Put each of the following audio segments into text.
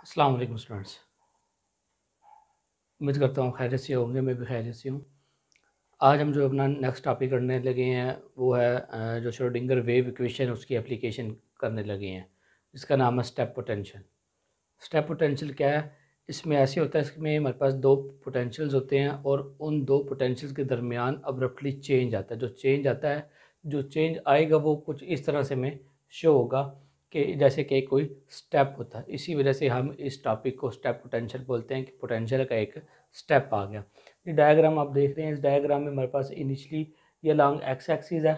अस्सलाम वालेकुम स्टूडेंट्स। उम्मीद करता हूँ खैरियत से होंगे, मैं भी खैरियत से हूँ। आज हम जो अपना नेक्स्ट टॉपिक करने लगे हैं वो है जो श्रोडिंगर वेव इक्वेशन उसकी एप्लीकेशन करने लगे हैं, जिसका नाम है स्टेप पोटेंशियल। स्टेप पोटेंशियल क्या है? इसमें ऐसे होता है, इसमें हमारे पास दो पोटेंशियल्स होते हैं और उन दो पोटेंशियल्स के दरमियान अब्रप्टली चेंज आता है। जो चेंज आएगा वो कुछ इस तरह से में शो होगा कि जैसे कि कोई स्टेप होता है। इसी वजह से हम इस टॉपिक को स्टेप पोटेंशियल बोलते हैं कि पोटेंशियल का एक स्टेप आ गया। ये डायग्राम आप देख रहे हैं, इस डायग्राम में हमारे पास इनिशियली ये अलॉन्ग एक्स एक्सिस है,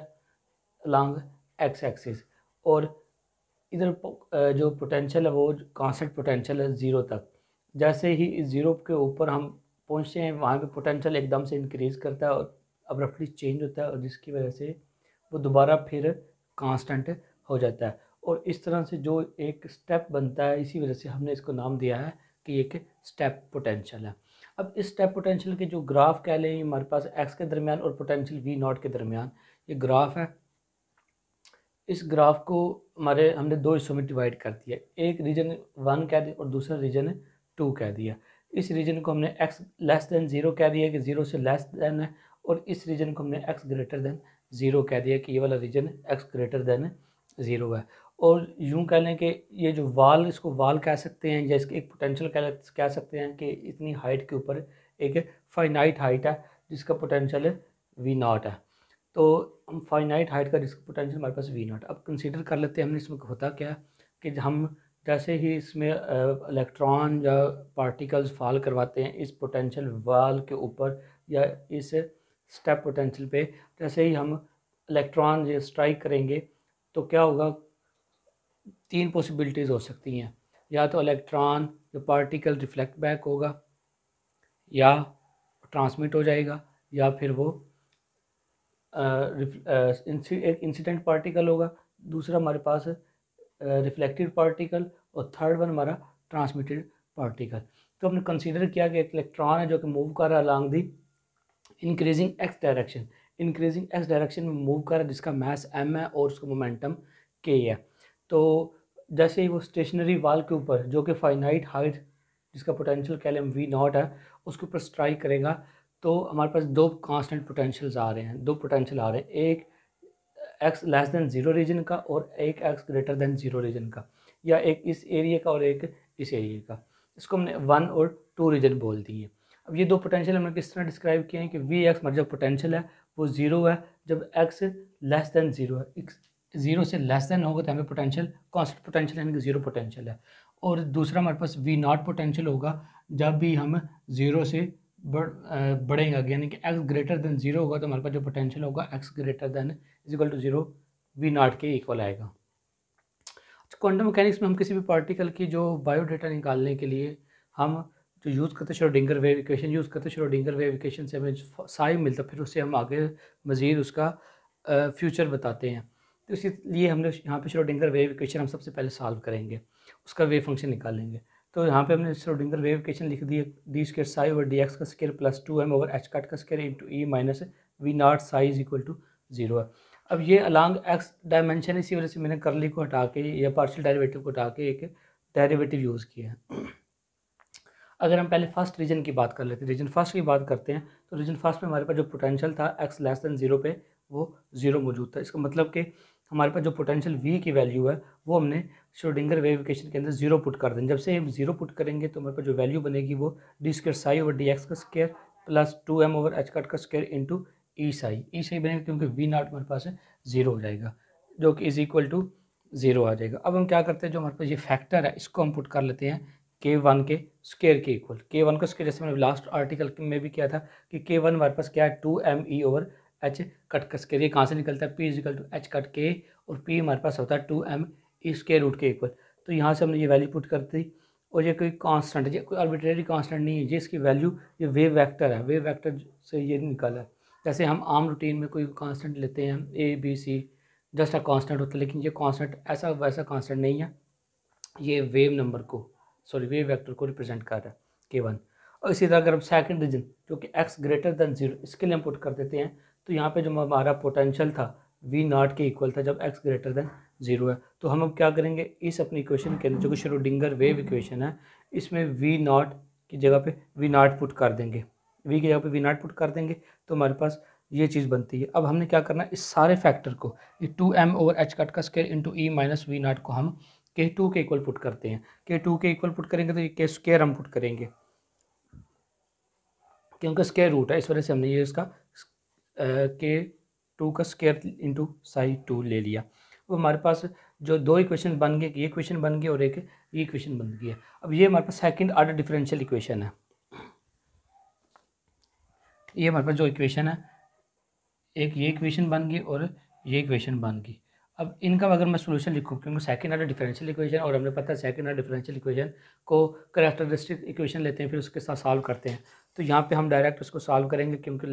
अलॉन्ग एक्स एक्सिस, और इधर जो पोटेंशियल है वो कांस्टेंट पोटेंशियल है ज़ीरो तक। जैसे ही इस ज़ीरो के ऊपर हम पहुँचते हैं वहाँ पे पोटेंशियल एकदम से इंक्रीज़ करता है और अब्रप्टली चेंज होता है, और जिसकी वजह से वो दोबारा फिर कांस्टेंट हो जाता है। और इस तरह से जो एक स्टेप बनता है, इसी वजह से हमने इसको नाम दिया है कि एक स्टेप पोटेंशियल है। अब इस स्टेप पोटेंशियल के जो ग्राफ कह लें, हमारे पास एक्स के दरमियान और पोटेंशियल वी नॉट के दरमियान ये ग्राफ है। इस ग्राफ को हमने दो हिस्सों में डिवाइड कर दिया, एक रीजन 1 कह दिया और दूसरा रीजन 2 कह दिया। इस रीजन को हमने x लेस देन 0 कह दिया कि 0 से लेस देन है, और इस रीजन को हमने x ग्रेटर देन 0 कह दिया कि ये वाला रीजन x ग्रेटर देन 0 है। और यूँ कह लें कि ये जो वाल, इसको वाल कह सकते हैं या इसके एक पोटेंशियल कह सकते हैं कि इतनी हाइट के ऊपर एक फाइनाइट हाइट है जिसका पोटेंशियल v नॉट है। तो हम फाइनाइट हाइट का डिस्क पोटेंशियल हमारे पास वी नॉट। अब कंसीडर कर लेते हैं हमने इसमें होता क्या है कि हम जैसे ही इसमें इलेक्ट्रॉन या पार्टिकल्स फॉल करवाते हैं इस पोटेंशियल वाल के ऊपर या इस स्टेप पोटेंशियल पे, जैसे ही हम इलेक्ट्रॉन ये स्ट्राइक करेंगे तो क्या होगा, तीन पॉसिबिलिटीज़ हो सकती हैं। या तो इलेक्ट्रॉन जो पार्टिकल रिफ्लेक्ट बैक होगा, या ट्रांसमिट हो जाएगा, या फिर वो एक इंसिडेंट पार्टिकल होगा, दूसरा हमारे पास रिफ्लेक्टेड पार्टिकल, और थर्ड वन हमारा ट्रांसमिटेड पार्टिकल। तो हमने कंसीडर किया कि एक इलेक्ट्रॉन है जो कि मूव कर रहा है along the increasing x direction में मूव कर रहा है, जिसका मास m है और उसका मोमेंटम k है। तो जैसे ही वो स्टेशनरी वाल के ऊपर जो कि फाइनाइट हाइट जिसका पोटेंशियल कह लें वी नॉट है उसके ऊपर स्ट्राइक करेगा, तो हमारे पास दो कांस्टेंट पोटेंशियल्स आ रहे हैं, दो पोटेंशियल आ रहे हैं, एक x लेस देन 0 रीजन का और एक x ग्रेटर देन 0 रीजन का, या एक इस एरिया का और एक इस एरिया का। इसको हमने 1 और 2 रीजन बोल दिए। अब ये दो पोटेंशियल हमने किस तरह डिस्क्राइब किए हैं कि वी एक्स हमारा जो पोटेंशियल है वो 0 है जब x लेस देन 0 है। 0 से लेस देन होगा तो हमें पोटेंशियल कॉन्स्टेंट पोटेंशियल यानी कि 0 पोटेंशियल है। और दूसरा हमारे पास वी नॉट पोटेंशियल होगा जब भी हम 0 से बढ़ेंगे आगे, यानी कि x ग्रेटर देन 0 होगा तो हमारे पास जो पोटेंशियल होगा x greater than is equal to 0 V naught के इक्वल आएगा। क्वांटम मैकेनिक्स में हम किसी भी पार्टिकल की जो बायोडेटा निकालने के लिए हम जो यूज़ करते हैं श्रोडिंगर वेव इक्वेशन यूज़ करते हैं। श्रोडिंगर वेव इक्वेशन से हमें साई मिलता है, फिर उससे हम आगे मज़ीद उसका फ्यूचर बताते हैं। तो इसलिए हमने यहाँ पे श्रोडिंगर वेव इक्वेशन हम सबसे पहले सॉल्व करेंगे, उसका वेव फंक्शन निकालेंगे। तो यहाँ पे हमने श्रोडिंगर वेव इक्वेशन लिख दी है, d square psi over d x का square plus 2m over H cut का square into E minus V naught psi is equal to 0 है। अब ये अलॉन्ग एक्स डायमेंशन, इसी वजह से मैंने कर्ली को हटा के या पार्शियल डेरिवेटिव को हटा के एक डेरिवेटिव यूज़ किया है। अगर हम पहले फर्स्ट रीजन की बात कर लेते हैं, रीजन फर्स्ट की बात करते हैं, तो रीजन फर्स्ट में हमारे पास जो पोटेंशियल था एक्स लेस देन 0 पे वो 0 मौजूद था। इसका मतलब कि हमारे पास जो पोटेंशियल v की वैल्यू है वो हमने श्रोडिंगर वेव इक्वेशन के अंदर 0 पुट कर दें। जब से हम 0 पुट करेंगे तो हमारे पास जो वैल्यू बनेगी वो d square psi over d x का square plus 2m over H cut का स्क्वायर इंटू ई साई बनेगा, क्योंकि वी नॉट हमारे पास 0 हो जाएगा जो कि इज इक्वल टू 0 आ जाएगा। अब हम क्या करते हैं, जो हमारे पास ये फैक्टर है इसको हम पुट कर लेते हैं k1 के स्क्वायर के इक्वल। k1 का स्क्वायर जैसे मैंने लास्ट आर्टिकल में भी किया था कि k1 हमारे पास क्या है 2me ओवर एच कट का स्क्वायर। ये कहाँ से निकलता है, p is equal to H cut के, और p हमारे पास होता है 2me स्क्वायर रूट के इक्वल। तो यहाँ से हमने ये वैल्यू पुट कर दी, और ये कोई कांस्टेंट है, ये कोई आर्बिट्रेरी कांस्टेंट नहीं है, ये इसकी वैल्यू ये वेव वेक्टर है, वेव वेक्टर से ये निकला है। जैसे हम आम रूटीन में कोई कांस्टेंट लेते हैं a b c just a constant होता है, लेकिन ये कांस्टेंट ऐसा वैसा कांस्टेंट नहीं है, ये वेव नंबर को वेव वेक्टर को रिप्रेजेंट कर रहा है k1। और इसी तरह अगर हम सेकंड रीजन जो कि x ग्रेटर देन 0 इसके लिए हम पुट कर देते हैं, तो यहाँ पे जो हमारा पोटेंशियल था v नॉट के इक्वल था जब x ग्रेटर देन ज़ीरो है। तो हम अब क्या करेंगे, इस अपनी इक्वेशन के अंदर जो कि श्रोडिंगर वेव इक्वेशन है, इसमें वी नॉट की जगह पे वी नॉट पुट कर देंगे, वी की जगह पे वी नॉट पुट कर देंगे, तो हमारे पास ये चीज़ बनती है। अब हमने क्या करना है, इस सारे फैक्टर को, ये 2m ओवर एच कट का square into E minus V naught को हम K2 के इक्वल पुट करते हैं। K2 के इक्वल पुट करेंगे तो ये K स्क्वायर हम पुट करेंगे, क्योंकि स्क्वायर रूट है, इस वजह से हमने ये इसका K2 का स्क्वायर इंटू साई 2 ले लिया। अब हमारे पास जो दो इक्वेशन बन गए, ये इक्वेशन बन गई और एक ये इक्वेशन बन गई है। अब ये हमारे पास सेकंड ऑर्डर डिफरेंशियल इक्वेशन है। ये हमारे पास जो इक्वेशन है, एक ये इक्वेशन बन गई और ये इक्वेशन बन गई। अब इनका अगर मैं सोल्यूशन लिखूँ, क्योंकि सेकंड ऑर्डर डिफरेंशियल इक्वेशन और हमें पता है सेकंड ऑर्डर डिफरेंशियल इक्वेशन को कैरेक्टरिस्टिक इक्वेशन लेते हैं, फिर उसके साथ सॉल्व करते हैं। तो यहाँ पे हम डायरेक्ट उसको सॉल्व करेंगे, क्योंकि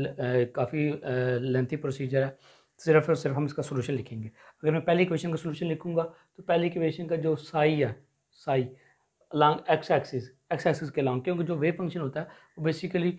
काफ़ी लेंथी प्रोसीजर है, सिर्फ और सिर्फ हम इसका सोल्यूशन लिखेंगे। अगर मैं पहली इक्वेशन का सोल्यूशन लिखूँगा तो पहली इक्वेशन का जो साई है, साई अलॉन्ग एक्स एक्सिस के अलॉन्ग, क्योंकि जो वेव फंक्शन होता है वो बेसिकली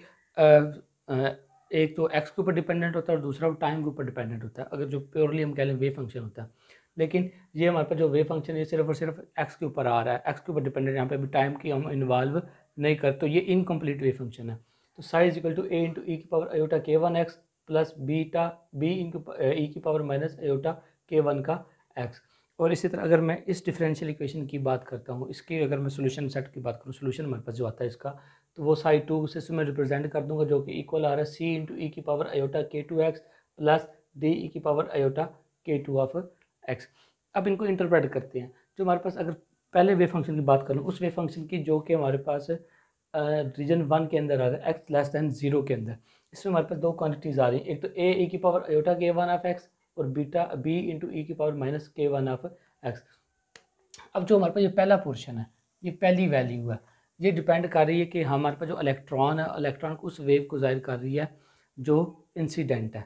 एक तो एक्स के ऊपर डिपेंडेंट होता है और दूसरा टाइम के ऊपर डिपेंडेंट होता है, अगर जो प्योरली हम कह लें वेव फंक्शन होता है। लेकिन ये हमारे पास जो वेव फंक्शन है सिर्फ और सिर्फ एक्स के ऊपर आ रहा है, एक्स के ऊपर डिपेंडेंट, यहाँ पे अभी टाइम की हम इन्वॉल्व नहीं कर, तो ये इनकम्प्लीट वेव फंक्शन है। तो psi is equal to A into e की power iota k1x plus beta B into e की पावर माइनस आयोटा k1 का x। और इसी तरह अगर मैं इस डिफरेंशियल इक्वेशन की बात करता हूँ, इसकी अगर मैं सोल्यूशन सेट की बात करूँ, सोल्यूशन हमारे पास जो आता है इसका, तो वो साई 2 से मैं रिप्रेजेंट कर दूंगा, जो कि इक्वल आ रहा है सी इंटू ई की power iota k2x plus D e की power iota k2 of x। अब इनको इंटरप्रेट करते हैं। जो हमारे पास अगर पहले वेव फंक्शन की बात करूँ, उस वेव फंक्शन की जो कि हमारे पास रीजन 1 के अंदर आ रहा है, एक्स लेस दैन 0 के अंदर, इसमें हमारे पास दो क्वान्टिटीज़ आ रही हैं, एक तो ए ई की power iota k1 of x और बीटा बी इंटू ई की power minus k1 of x। अब जो हमारे पास ये पहला पोर्शन है, ये पहली वैल्यू है, ये डिपेंड कर रही है कि हमारे पास जो इलेक्ट्रॉन है, इलेक्ट्रॉन उस वेव को जाहिर कर रही है जो इंसिडेंट है,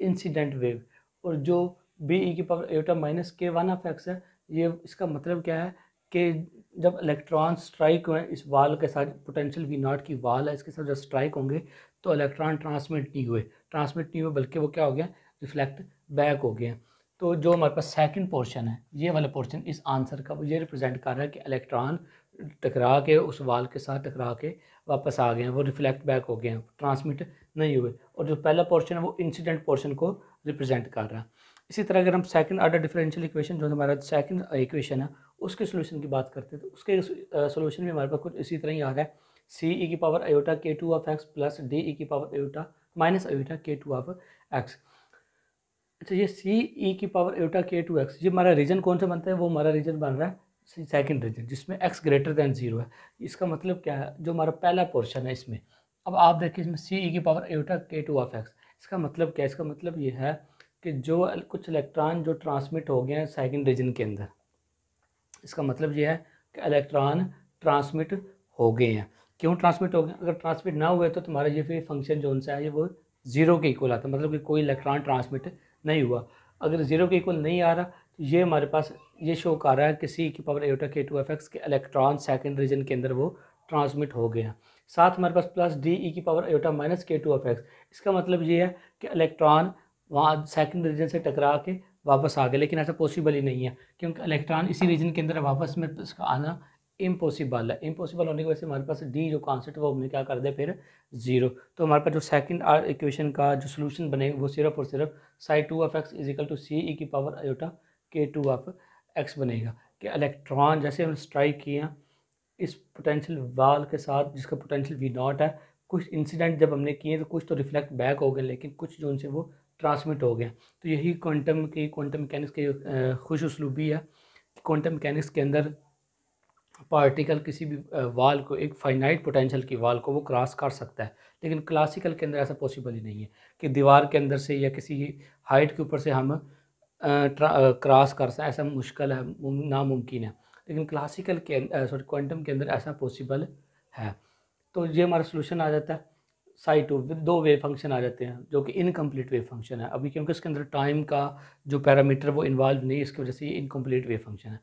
इंसिडेंट वेव। और जो बी ई की power Etah minus k1 of x है, ये इसका मतलब क्या है कि जब इलेक्ट्रॉन स्ट्राइक हुए इस वाल के साथ, पोटेंशियल वी नॉट की वाल है, इसके साथ जब स्ट्राइक होंगे तो इलेक्ट्रॉन ट्रांसमिट नहीं हुए बल्कि वो क्या हो गया, रिफ्लेक्ट बैक हो गए। तो जो हमारे पास सेकंड पोर्शन है, ये वाला पोर्शन इस आंसर का ये रिप्रेजेंट कर रहा है कि इलेक्ट्रॉन टकरा के उस वाल के साथ टकरा के वापस आ गए हैं, वो रिफ्लेक्ट बैक हो गए हैं, ट्रांसमिट नहीं हुए। और जो पहला पोर्शन है वो इंसिडेंट पोर्शन को रिप्रेजेंट कर रहा है। इसी तरह अगर हम सेकंड ऑर्डर डिफरेंशियल इक्वेशन जो हमारा सेकंड इक्वेशन है उसके सोल्यूशन की बात करते हैं, तो उसके सोल्यूशन भी हमारे पास कुछ इसी तरह ही आ रहा है, सी ई की power iota k2 of x plus D e की power iota minus iota k2 of x। अच्छा, ये सी ई की पावर आयोटा k2x, ये हमारा रीजन कौन सा बनता है, वो हमारा रीजन बन रहा है सेकंड रीजन, जिसमें x ग्रेटर दैन 0 है। इसका मतलब क्या है, जो हमारा पहला पोर्शन है इसमें, अब आप देखिए इसमें सी ई की power iota k2 of x, इसका मतलब क्या है, इसका मतलब ये है कि जो कुछ इलेक्ट्रॉन जो ट्रांसमिट हो गए हैं सेकंड रीजन के अंदर, इसका मतलब ये है कि इलेक्ट्रॉन ट्रांसमिट हो गए हैं। क्यों ट्रांसमिट हो गए, अगर ट्रांसमिट ना हुए तो तुम्हारा ये फिर फंक्शन जो सा है ये वो ज़ीरो के इक्वल आता है, मतलब कि कोई इलेक्ट्रॉन ट्रांसमिट नहीं हुआ। अगर ज़ीरो के इक्वल नहीं आ रहा तो ये हमारे पास ये शो कर रहा है कि सी की power Etah k2 of x के इलेक्ट्रॉन सेकंड रीजन के अंदर वो ट्रांसमिट हो गए हैं। साथ हमारे पास प्लस डी ई की power Etah minus k2 of x, इसका मतलब ये है कि इलेक्ट्रॉन वहाँ सेकंड रीजन से टकरा के वापस आ गए, लेकिन ऐसा पॉसिबल ही नहीं है, क्योंकि इलेक्ट्रॉन इसी रीजन के अंदर वापस में इसका आना इम्पॉसिबल है। इम्पॉसिबल होने की वजह से हमारे पास डी जो कॉन्सेप्ट है वो हमने क्या कर दिया फिर ज़ीरो। तो हमारे पास जो सेकंड इक्वेशन का जो सोल्यूशन बनेगा वो सिर्फ और सिर्फ psi 2 of x is equal to C e की power iota k2 of x बनेगा, कि इलेक्ट्रॉन जैसे हम स्ट्राइक किए हैं इस पोटेंशियल वाल के साथ जिसका पोटेंशियल वी नॉट है, कुछ इंसिडेंट जब हमने किए तो कुछ तो रिफ्लेक्ट बैक हो गए, लेकिन कुछ जो उनसे वो ट्रांसमिट हो गए। तो यही क्वांटम मैकेनिक्स की खुश उसलूबी है। क्वांटम मैकेनिक्स के अंदर पार्टिकल किसी भी वाल को, एक फाइनाइट पोटेंशियल की वाल को वो क्रॉस कर सकता है, लेकिन क्लासिकल के अंदर ऐसा पॉसिबल ही नहीं है कि दीवार के अंदर से या किसी हाइट के ऊपर से हम क्रॉस कर सकते, ऐसा मुश्किल है, नामुमकिन है। लेकिन क्लासिकल के क्वांटम के अंदर ऐसा पॉसिबल है। तो ये हमारा सोल्यूशन आ जाता है साई 2, दो वेव फंक्शन आ जाते हैं जो कि इनकम्प्लीट वेव फंक्शन है अभी, क्योंकि इसके अंदर टाइम का जो पैरामीटर वो इन्वॉल्व नहीं है, इसकी वजह से ये इनकम्प्लीट वेव फंक्शन है।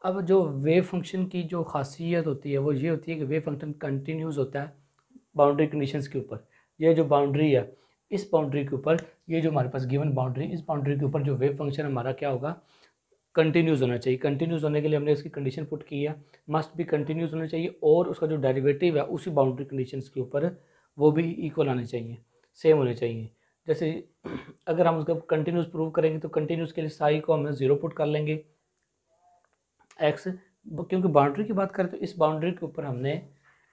अब जो वेव फंक्शन की जो खासियत होती है वो ये होती है कि वेव फंक्शन कंटिन्यूस होता है बाउंड्री कंडीशंस के ऊपर। ये जो बाउंड्री है, इस बाउंड्री के ऊपर, ये जो हमारे पास गिवन बाउंड्री, इस बाउंड्री के ऊपर जो वेव फंक्शन हमारा क्या होगा, कंटिन्यूस होना चाहिए। कंटिन्यूस होने के लिए हमने इसकी कंडीशन पुट की है, मस्ट भी कंटिन्यूस होना चाहिए और उसका जो डेरिवेटिव है उसी बाउंड्री कंडीशंस के ऊपर वो भी इक्वल आने चाहिए, सेम होने चाहिए। जैसे अगर हम उसका कंटिन्यूस प्रूव करेंगे तो कंटिन्यूस के लिए साई को हम 0 पुट कर लेंगे एक्स, क्योंकि बाउंड्री की बात करें तो इस बाउंड्री के ऊपर हमने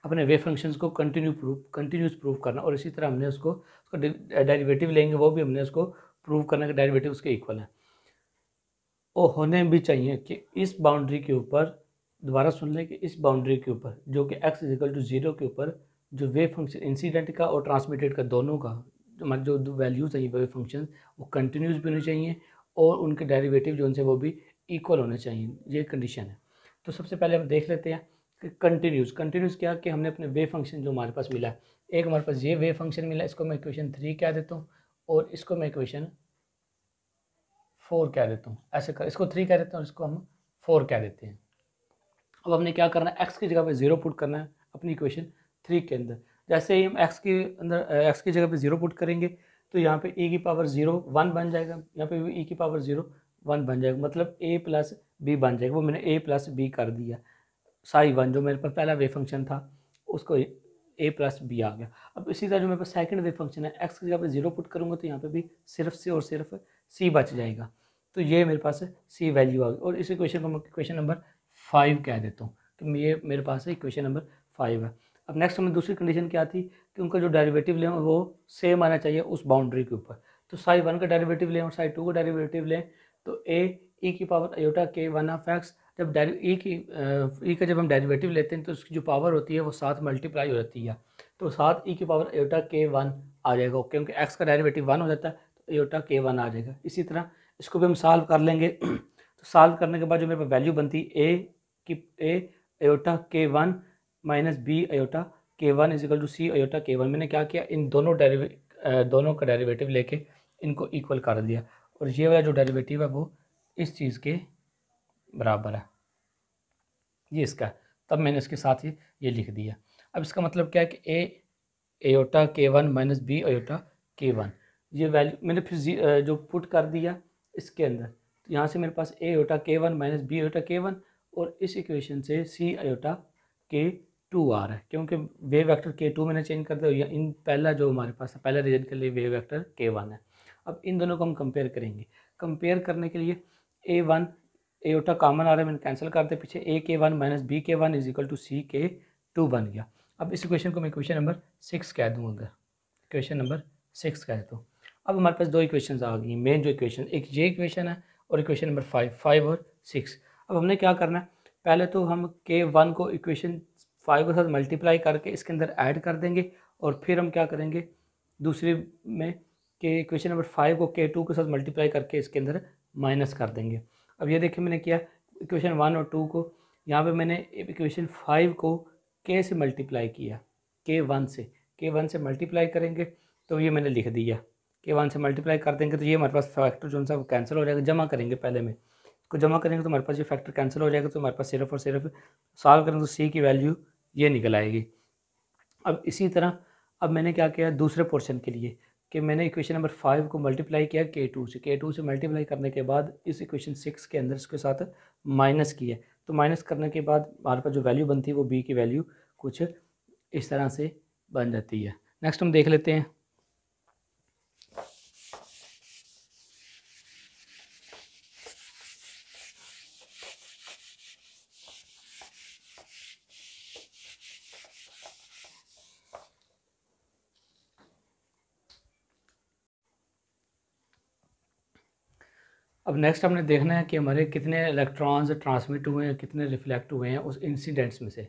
अपने वेव फंक्शंस को कंटिन्यूस प्रूव करना, और इसी तरह हमने उसको डेरिवेटिव लेंगे, वो भी हमने उसको प्रूव करने का डेरिवेटिव उसके इक्वल है। और होने भी चाहिए कि इस बाउंड्री के ऊपर, दोबारा सुन लें कि इस बाउंड्री के ऊपर जो कि x इजिकल टू 0 के ऊपर जो वेव फंक्शन इंसिडेंट का और ट्रांसमिटेड का दोनों का जो वैल्यूज हैं वेव फंक्शन वो कंटिन्यूस भी होने चाहिए और उनके डेरिवेटिव जो उनसे वो भी इक्वल होने चाहिए, ये कंडीशन है। तो सबसे पहले हम देख लेते हैं कि कंटिन्यूस क्या कि हमने अपने वेव फंक्शन जो हमारे पास मिला है, एक हमारे पास ये वेव फंक्शन मिला, इसको मैं इक्वेशन 3 कह देता हूँ और इसको मैं इक्वेशन 4 कह देता हूँ, ऐसे कर इसको 3 कह देते हैं और इसको हम 4 कह देते हैं। अब हमने क्या करना है, x की जगह पे 0 पुट करना है अपनी इक्वेशन 3 के अंदर। जैसे ही हम x की जगह पे 0 पुट करेंगे तो यहाँ पे e की पावर 0 1 बन जाएगा, यहाँ पे भी e की पावर 0 1 बन जाएगा, मतलब a प्लस बी बन जाएगा। वो मैंने a प्लस बी कर दिया, साई 1 जो मेरे पास पहला वेव फंक्शन था उसको a प्लस बी आ गया। अब इसी तरह जो मेरे पास सेकंड वेव फंक्शन है, x की जगह पे 0 पुट करूँगा तो यहाँ पे भी सिर्फ c और सिर्फ c बच जाएगा, तो ये मेरे पास c वैल्यू आ गई। और इस इक्वेशन को मैं इक्वेशन नंबर 5 कह देता हूँ कि ये मेरे पास है इक्वेशन नंबर 5 है। अब नेक्स्ट हमें दूसरी कंडीशन क्या थी कि उनका जो डेरिवेटिव लें वो सेम आना चाहिए उस बाउंड्री के ऊपर। तो साई 1 का डेरिवेटिव लें और साई 2 का डेरिवेटिव लें तो e की power iota k 1 of x, जब e का जब हम डेरिवेटिव लेते हैं तो उसकी जो पावर होती है वो 7 मल्टीप्लाई हो जाती है, तो 7 e की पावर आयोटा k 1 आ जाएगा, क्योंकि x का डेरिवेटिव 1 हो जाता है तो आयोटा k 1 आ जाएगा। इसी तरह इसको भी हम सॉल्व कर लेंगे तो सॉल्व करने के बाद जो मेरे पास वैल्यू बनती है a iota k 1 minus B iota k 1 is equal to C iota k 1। मैंने क्या किया, इन दोनों का डेरिवेटिव लेके इनको इक्वल कर दिया और ये वाला जो डेरिवेटिव है वो इस चीज़ के बराबर है, ये इसका, तब मैंने इसके साथ ही ये लिख दिया। अब इसका मतलब क्या है कि a iota k 1 minus B iota k 1, ये वैल्यू मैंने फिर जो पुट कर दिया इसके अंदर, तो यहाँ से मेरे पास a iota k 1 minus B iota k 1 और इस इक्वेशन से c आयोटा k 2 आ रहा है, क्योंकि वेव वेक्टर k 2 मैंने चेंज कर दिया, इन पहला जो हमारे पास है पहला रीजन के लिए वेव वेक्टर k 1 है। अब इन दोनों को हम कंपेयर करेंगे, कंपेयर करने के लिए a1 एयोटा कॉमन आ रहा है, मैंने कैंसिल कर दिया, पीछे a k 1 minus B k 1 is equal to C k 2 बन गया। अब इस इक्वेशन को मैं इक्वेशन नंबर 6 कह दूँ, अगर इक्वेशन नंबर 6 कह देता हूँ। अब हमारे पास दो इक्वेशन आ गई, मेन जो इक्वेशन, एक ये इक्वेशन है और इक्वेशन नंबर 5 और 6। अब हमने क्या करना है, पहले तो हम k1 को इक्वेशन 5 के साथ मल्टीप्लाई करके इसके अंदर ऐड कर देंगे और फिर हम क्या करेंगे दूसरी में कि इक्वेशन नंबर 5 को k2 के साथ मल्टीप्लाई करके इसके अंदर माइनस कर देंगे। अब ये देखिए मैंने किया इक्वेशन 1 और 2 को, यहाँ पे मैंने इक्वेशन 5 को k से मल्टीप्लाई किया, k1 से मल्टीप्लाई करेंगे तो ये मैंने लिख दिया, k1 से मल्टीप्लाई कर देंगे तो ये हमारे पास फैक्टर जो सा वो कैंसिल हो जाएगा। जमा करेंगे, पहले में इसको जमा करेंगे तो हमारे पास ये फैक्टर कैंसिल हो जाएगा, तो हमारे पास सिर्फ और सिर्फ सॉल्व करेंगे तो सी की वैल्यू ये निकल आएगी। अब इसी तरह अब मैंने क्या किया दूसरे पोर्शन के लिए कि मैंने इक्वेशन नंबर 5 को मल्टीप्लाई किया k2 से मल्टीप्लाई करने के बाद इस इक्वेशन 6 के अंदर इसके साथ माइनस किया, तो माइनस करने के बाद हमारे पास जो वैल्यू बनती है वो b की वैल्यू कुछ इस तरह से बन जाती है। नेक्स्ट हम देख लेते हैं, अब नेक्स्ट हमने देखना है कि हमारे कितने इलेक्ट्रॉन्स ट्रांसमिट हुए हैं, कितने रिफ्लेक्ट हुए हैं उस इंसिडेंट्स में से।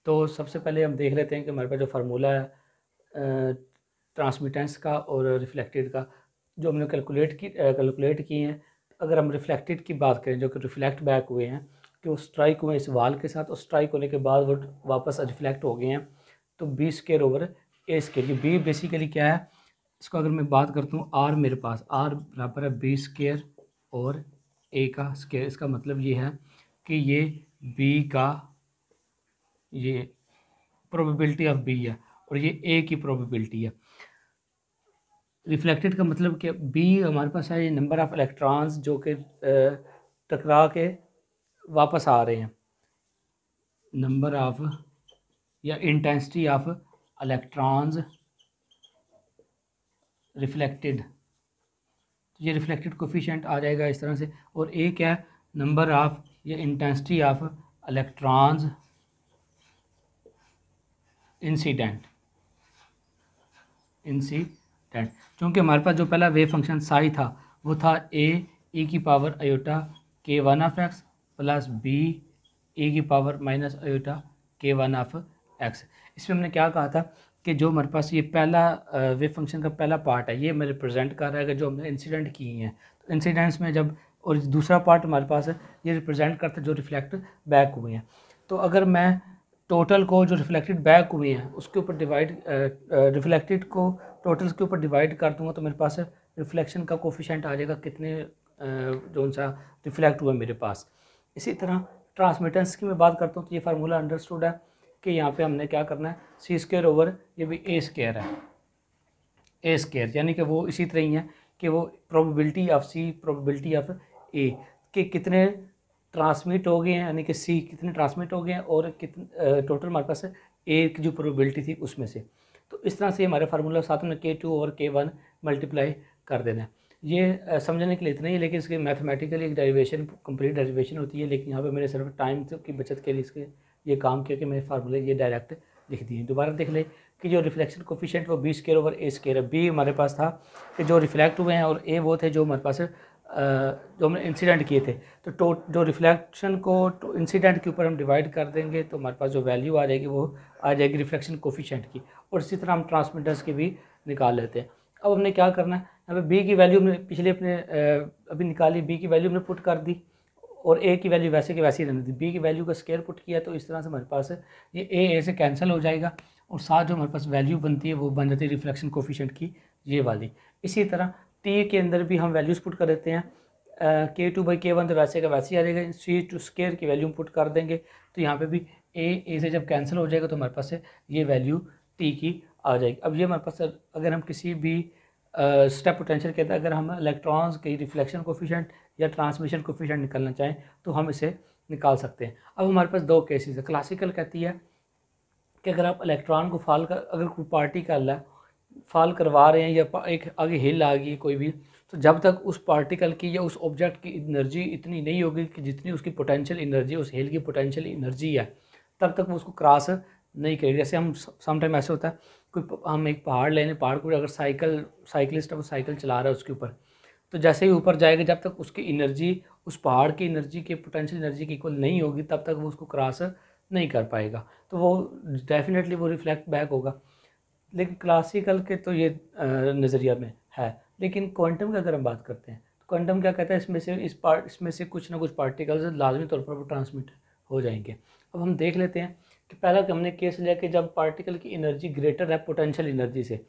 तो सबसे पहले हम देख लेते हैं कि हमारे पास जो फार्मूला है ट्रांसमिटेंस का और रिफ्लेक्टेड का, जो हमने कैलकुलेट किए हैं। अगर हम रिफ्लेक्टेड की बात करें, जो कि रिफ्लेक्ट बैक हुए हैं, कि वो स्ट्राइक हुए इस वाल के साथ और स्ट्राइक होने के बाद वो वापस रिफ्लेक्ट हो गए हैं, तो बी स्केयर ओवर ए स्केयर। ये बी बेसिकली क्या है, इसको अगर मैं बात करता हूँ आर, मेरे पास आर बराबर है बी स्केयर और ए का स्केयर। इसका मतलब ये है कि ये बी का ये प्रोबेबिलिटी ऑफ बी है और ये ए की प्रोबेबिलिटी है। रिफ्लेक्टेड का मतलब कि बी हमारे पास है ये नंबर ऑफ इलेक्ट्रॉन्स जो कि टकरा के वापस आ रहे हैं, नंबर ऑफ या इंटेंसिटी ऑफ इलेक्ट्रॉन्स रिफ्लेक्टेड, तो ये रिफ्लेक्टेड कोफिशिएंट आ जाएगा इस तरह से। और ए क्या है, नंबर ऑफ या इंटेंसिटी ऑफ इलेक्ट्रॉन्स इंसिडेंट। क्योंकि हमारे पास जो पहला वेव फंक्शन साई था वो था ए की power iota k one of x plus B A की power minus iota k one of x. इसमें हमने क्या कहा था कि जो हमारे पास ये पहला वेव फंक्शन का पहला पार्ट है ये मैं रिप्रेजेंट कर रहा है कि जो हमने इंसिडेंट किए हैं, तो इंसिडेंट्स में जब, और दूसरा पार्ट हमारे पास है ये रिप्रेजेंट करता है जो रिफ्लेक्ट बैक हुए हैं। तो अगर मैं टोटल को जो रिफ्लेक्टेड बैक हुए हैं उसके ऊपर डिवाइड, रिफ्लेक्टेड को टोटल के ऊपर डिवाइड कर दूंगा तो मेरे पास रिफ्लेक्शन का कोफिशिएंट आ जाएगा कितने जो सा रिफ्लेक्ट हुआ मेरे पास। इसी तरह ट्रांसमिटेंस की मैं बात करता हूँ तो ये फार्मूला अंडरस्टूड है कि यहाँ पे हमने क्या करना है, सी स्क्वायर ओवर ये भी ए स्क्वायर है, ए स्क्वायर यानी कि वो इसी तरह ही है कि वो probability of C probability of A के कितने ट्रांसमिट हो गए हैं, यानी कि सी कितने ट्रांसमिट हो गए हैं और कितने टोटल हमारे पास ए की जो प्रोबेबिलिटी थी उसमें से। तो इस तरह से हमारे फार्मूला साथ में K2 और K1 मल्टीप्लाई कर देना है। ये समझने के लिए इतना ही, लेकिन इसके मैथमेटिकली एक डेरिवेशन, कंप्लीट डेरिवेशन होती है, लेकिन यहाँ पे मैंने सिर्फ टाइम की बचत के लिए इसके ये काम किया कि मैंने फार्मूले ये डायरेक्ट लिख दिए। दोबारा देख ले कि जो रिफ्लेक्शन कोफिशिएंट वो बी स्क्वायर ओवर ए स्क्वायर है। बी हमारे पास था कि जो रिफ्लेक्ट हुए हैं और ए वो थे जो हमारे पास जो हमने इंसिडेंट किए थे। तो जो रिफ्लेक्शन को इंसिडेंट के ऊपर हम डिवाइड कर देंगे तो हमारे पास जो वैल्यू आ जाएगी वो आ जाएगी रिफ्लेक्शन कोफिशिएंट की, और इसी तरह हम ट्रांसमिटेंस की भी निकाल लेते हैं। अब हमने क्या करना है, यहाँ पे बी की वैल्यू हमने पिछले अपने अभी निकाली, बी की वैल्यू हमने पुट कर दी और ए की वैल्यू वैसे की वैसे ही रहने दी। बी की वैल्यू का स्क्वायर पुट किया तो इस तरह से हमारे पास ये ए से कैंसिल हो जाएगा और साथ जो हमारे पास वैल्यू बनती है वो बन जाती है रिफ्लेक्शन कोफिशिएंट की ये वाली। इसी तरह टी के अंदर भी हम वैल्यूज़ पुट कर देते हैं, K2/K1 तो वैसे का वैसे ही आ जाएगा, C2 स्क्वायर की वैल्यू पुट कर देंगे तो यहाँ पे भी ए से जब कैंसिल हो जाएगा तो हमारे पास ये वैल्यू टी की आ जाएगी। अब ये हमारे पास अगर हम किसी भी स्टेप पोटेंशियल कहते हैं, अगर हम इलेक्ट्रॉन्स की रिफ्लेक्शन कोफिशिएंट या ट्रांसमिशन कोफिशिएंट निकालना चाहें तो हम इसे निकाल सकते हैं। अब हमारे पास दो केसेस है। क्लासिकल कहती है कि अगर आप इलेक्ट्रॉन को अगर कोई पार्टिकल है फॉल करवा रहे हैं या एक आगे हिल आ गई कोई भी, तो जब तक उस पार्टिकल की या उस ऑब्जेक्ट की एनर्जी इतनी नहीं होगी कि जितनी उसकी पोटेंशियल एनर्जी, उस हिल की पोटेंशियल एनर्जी है, तब तक वो उसको क्रॉस नहीं करेगी। जैसे हम समटाइम ऐसे होता है कोई, हम एक पहाड़ लेने, पहाड़ को अगर साइकिलिस्ट है वो साइकिल चला रहा है उसके ऊपर, तो जैसे ही ऊपर जाएगा जब तक उसकी एनर्जी उस पहाड़ की एनर्जी के पोटेंशियल एनर्जी की इक्वल नहीं होगी तब तक वो उसको क्रॉस नहीं कर पाएगा, तो वो डेफिनेटली वो रिफ्लेक्ट बैक होगा। लेकिन क्लासिकल के तो ये नज़रिया में है। लेकिन क्वांटम की अगर हम बात करते हैं तो क्वांटम क्या कहता है, इसमें से कुछ ना कुछ पार्टिकल्स लाजमी तौर पर वो ट्रांसमिट हो जाएंगे। अब हम देख लेते हैं कि पहला हमने केस लिया कि जब पार्टिकल की एनर्जी ग्रेटर है पोटेंशियल एनर्जी से,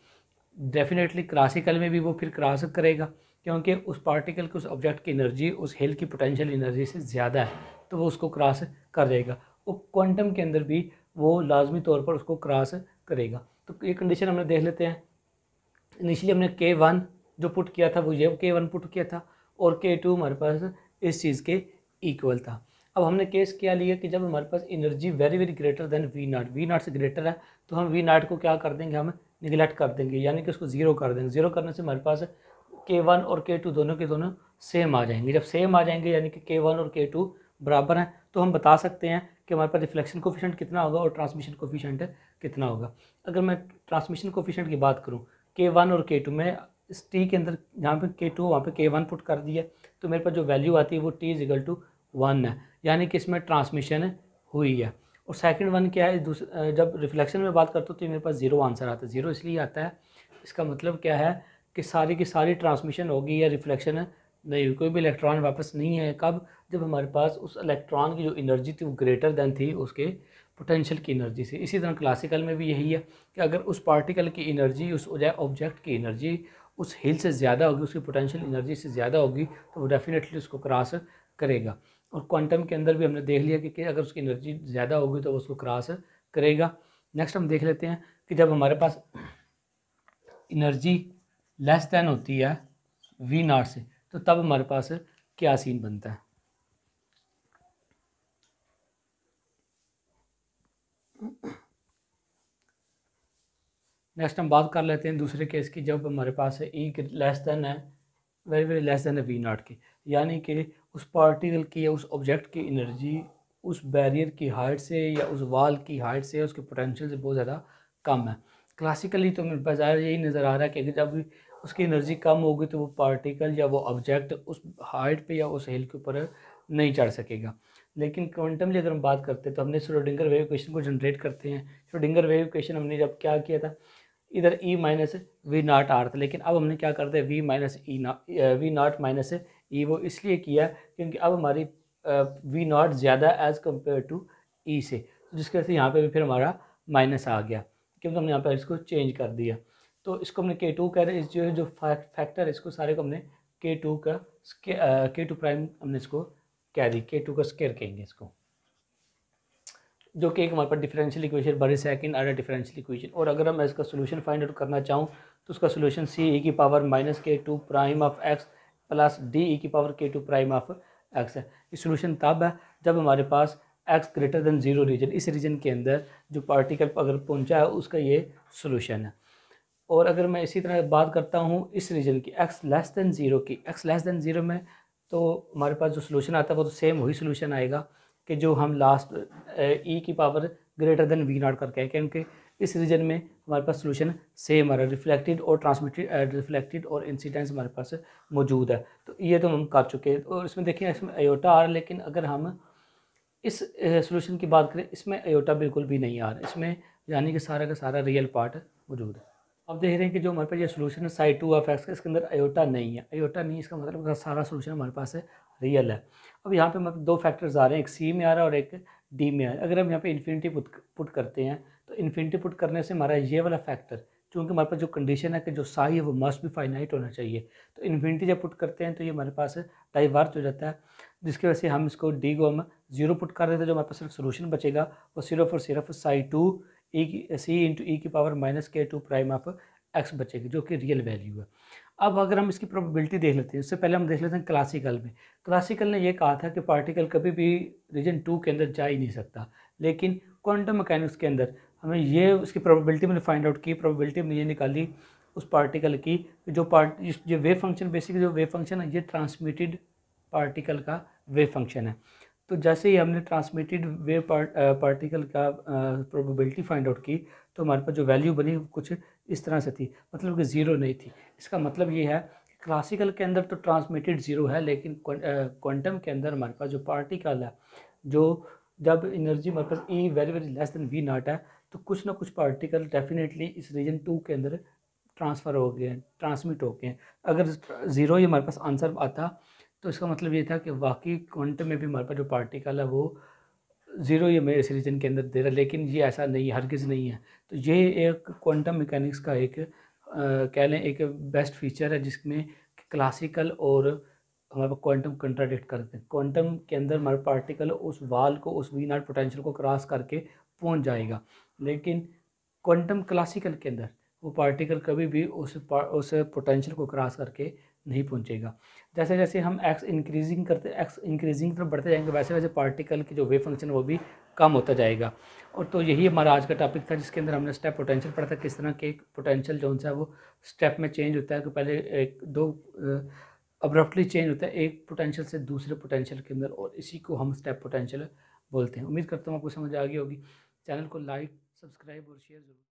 डेफिनेटली क्लासिकल में भी वो फिर क्रॉस करेगा क्योंकि उस पार्टिकल की, उस ऑब्जेक्ट की एनर्जी उस हिल की पोटेंशियल एनर्जी से ज़्यादा है, तो वो उसको क्रॉस कर जाएगा। वो क्वांटम के अंदर भी वो लाजमी तौर पर उसको क्रॉस करेगा। तो ये कंडीशन हमने देख लेते हैं। इनिशियली हमने K1 जो पुट किया था वो ये K1 पुट किया था और K2 हमारे पास इस चीज़ के इक्वल था। अब हमने केस क्या लिया कि जब हमारे पास energy very very greater than V0 से ग्रेटर है तो हम V0 को क्या कर देंगे, हम निगलेक्ट कर देंगे, यानी कि उसको ज़ीरो कर देंगे। ज़ीरो करने से हमारे पास K1 और K2 दोनों के दोनों सेम आ जाएंगे। जब सेम आ जाएंगे यानी कि K1 और K2 बराबर हैं तो हम बता सकते हैं कि हमारे पास रिफ्लेक्शन कोफिशिएंट कितना होगा और ट्रांसमिशन कोफिशिएंट कितना होगा। अगर मैं ट्रांसमिशन कोफिशिएंट की बात करूं K1 और K2 में, इस T के अंदर जहाँ पे K2 वहाँ पे K1 पुट कर दिया तो मेरे पास जो वैल्यू आती है वो T=1 है, यानी कि इसमें ट्रांसमिशन हुई है। और सेकंड वन क्या है, जब रिफ्लेक्शन में बात करते हो तो मेरे पास ज़ीरो आंसर आता है। ज़ीरो इसलिए आता है, इसका मतलब क्या है कि सारी की सारी ट्रांसमिशन होगी या रिफ्लेक्शन नहीं हुई, कोई भी इलेक्ट्रॉन वापस नहीं है। कब, जब हमारे पास उस इलेक्ट्रॉन की जो एनर्जी थी वो ग्रेटर देन थी उसके पोटेंशियल की एनर्जी से। इसी तरह क्लासिकल में भी यही है कि अगर उस पार्टिकल की एनर्जी, उस ऑब्जेक्ट की एनर्जी उस हिल से ज़्यादा होगी, उसकी पोटेंशियल एनर्जी से ज़्यादा होगी तो वो डेफिनेटली उसको क्रॉस करेगा। और क्वांटम के अंदर भी हमने देख लिया कि अगर उसकी एनर्जी ज़्यादा होगी तो वो उसको क्रॉस करेगा। नेक्स्ट हम देख लेते हैं कि जब हमारे पास एनर्जी लेस दैन होती है V0 से तो तब हमारे पास क्या सीन बनता है। नेक्स्ट हम बात कर लेते हैं दूसरे केस की, जब हमारे पास है ई लेस देन है वेरी वेरी लेस देन है वी नॉट की, यानी कि उस पार्टिकल की या उस ऑब्जेक्ट की एनर्जी उस बैरियर की हाइट से या उस वाल की हाइट से उसके पोटेंशियल से बहुत ज़्यादा कम है। क्लासिकली तो मेरे पास यही नज़र आ रहा है कि जब भी उसकी एनर्जी कम होगी तो वो पार्टिकल या वो ऑब्जेक्ट उस हाइट पे या उस हिल के ऊपर नहीं चढ़ सकेगा। लेकिन क्वांटमली अगर हम बात करते हैं तो हमने श्रोडिंगर वेव इक्वेशन को जनरेट करते हैं। श्रोडिंगर वेव इक्वेशन हमने जब क्या किया था, इधर E minus V naught R था, लेकिन अब हमने क्या कर दिया V minus V naught minus E, वो इसलिए किया क्योंकि अब हमारी वी नॉट ज़्यादा एज़ कम्पेयर टू ई से, तो जिसकी वजह से यहाँ पे भी फिर हमारा माइनस आ गया क्योंकि हमने यहाँ पर इसको चेंज कर दिया। तो इसको हमने K2 कह रहे, इस जो फैक्टर इसको सारे को हमने K2 का K2 प्राइम हमने इसको कैरी K2 का स्केयर कहेंगे इसको, जो कि एक हमारे पास डिफरेंशियल इक्वेशन बड़े सेकंड ऑर्डर डिफरेंशियल इक्वेशन। और अगर मैं इसका सोल्यूशन फाइंड आउट करना चाहूँ तो उसका सोल्यूशन सी ई की power minus K2 prime of x plus D e की power K2 prime of x है। ये सोल्यूशन तब है जब हमारे पास x greater than zero region, इस रीजन के अंदर जो पार्टिकल अगर पहुंचा है उसका ये सोल्यूशन है। और अगर मैं इसी तरह बात करता हूँ इस रीजन की एक्स लेस देन ज़ीरो की, एक्स लेस देन ज़ीरो में तो हमारे पास जो सोल्यूशन आता है वो तो सेम वही सोल्यूशन आएगा कि जो हम लास्ट ई की power greater than V naught करके हैं, क्योंकि इस रीजन में हमारे पास सोल्यूशन सेम आ रहा है, रिफ्लेक्टेड और ट्रांसमिटेड रिफ्लेक्टेड और इंसिडेंस हमारे पास मौजूद है। तो ये तो हम कर चुके हैं। और इसमें देखिए इसमें अयोटा आ रहा है, लेकिन अगर हम इस सोल्यूशन की बात करें इसमें अयोटा बिल्कुल भी नहीं आ रहा, इसमें यानी कि सारा का सारा रियल पार्ट मौजूद है। अब देख रहे हैं कि जो हमारे पास ये सोल्यूशन है साइड टू ऑफ एक्स का, इसके अंदर अयोटा नहीं है, अयोटा नहीं, इसका मतलब सारा सोल्यूशन हमारे पास है रियल है। अब यहाँ पे मतलब दो फैक्टर्स आ रहे हैं, एक सी में आ रहा है और एक डी में आ रहा है। अगर हम यहाँ पे इन्फिनिटी पुट करते हैं तो इन्फिनिटी पुट करने से हमारा ये वाला फैक्टर, चूँकि हमारे पास जो कंडीशन है कि जो साई है वो मस्ट भी फाइनाइट होना चाहिए, तो इन्फिनिटी जब पुट करते हैं तो ये हमारे पास डाइवर्ज हो जाता है, जिसकी वजह से हम इसको डी को हम जीरो पुट कर देते हैं। जो हमारे पास सिर्फ सोल्यूशन बचेगा वो सिर्फ और सिर्फ साई टू ई की सी इंटू ई की power minus K2 prime of x बचेगी, जो कि रियल वैल्यू है। अब अगर हम इसकी प्रोबेबिलिटी देख लेते हैं, उससे पहले हम देख लेते हैं क्लासिकल में। क्लासिकल ने ये कहा था कि पार्टिकल कभी भी रीजन 2 के अंदर जा ही नहीं सकता, लेकिन क्वांटम मैकेनिक्स के अंदर हमें ये उसकी प्रोबेबिलिटी मैंने फाइंड आउट की, प्रोबेबिलिटी हमने ये निकाली उस पार्टिकल की जो वेव फंक्शन, बेसिकली जो वेव फंक्शन है ये ट्रांसमिटेड पार्टिकल का वेव फंक्शन है। तो जैसे ही हमने ट्रांसमिटेड वेव पार्टिकल का प्रोबेबिलिटी फाइंड आउट की तो हमारे पास जो वैल्यू बनी कुछ इस तरह से थी, मतलब कि ज़ीरो नहीं थी। इसका मतलब ये है कि क्लासिकल के अंदर तो ट्रांसमिटेड ज़ीरो है, लेकिन क्वांटम के अंदर हमारे पास जो पार्टिकल है, जो जब एनर्जी हमारे पास E very very less than V naught है, तो कुछ ना कुछ पार्टिकल डेफिनेटली इस रीजन 2 के अंदर ट्रांसफ़र हो गए हैं, ट्रांसमिट हो गए हैं। अगर ज़ीरो ही हमारे पास आंसर आता तो इसका मतलब ये था कि वाकई क्वांटम में भी हमारे पास जो पार्टिकल है वो ज़ीरो ही हमें इस रीजन के अंदर दे रहा है, लेकिन ये ऐसा नहीं है, हरगिज़ नहीं है। तो ये एक क्वांटम मैकेनिक्स का एक कह लें एक बेस्ट फीचर है, जिसमें क्लासिकल और हमारे क्वांटम कंट्राडिक्ट करते हैं। क्वांटम के अंदर हमारे पार्टिकल उस वाल को, उस वी नॉट पोटेंशियल को क्रॉस करके पहुंच जाएगा, लेकिन क्वांटम क्लासिकल के अंदर वो पार्टिकल कभी भी उस पोटेंशियल को क्रॉस करके नहीं पहुंचेगा। जैसे जैसे हम एक्स इंक्रीजिंग की तरफ बढ़ते जाएंगे, वैसे वैसे पार्टिकल की जो वेव फंक्शन है वो भी कम होता जाएगा। और तो यही हमारा आज का टॉपिक था, जिसके अंदर हमने स्टेप पोटेंशियल पढ़ा था, किस तरह के पोटेंशियल जो है वो स्टेप में चेंज होता है। कि पहले एक दो अब्रप्टली चेंज होता है एक पोटेंशियल से दूसरे पोटेंशियल के अंदर, और इसी को हम स्टेप पोटेंशियल बोलते हैं। उम्मीद करता हूँ आपको समझ आ गई होगी। चैनल को लाइक, सब्सक्राइब और शेयर जरूर।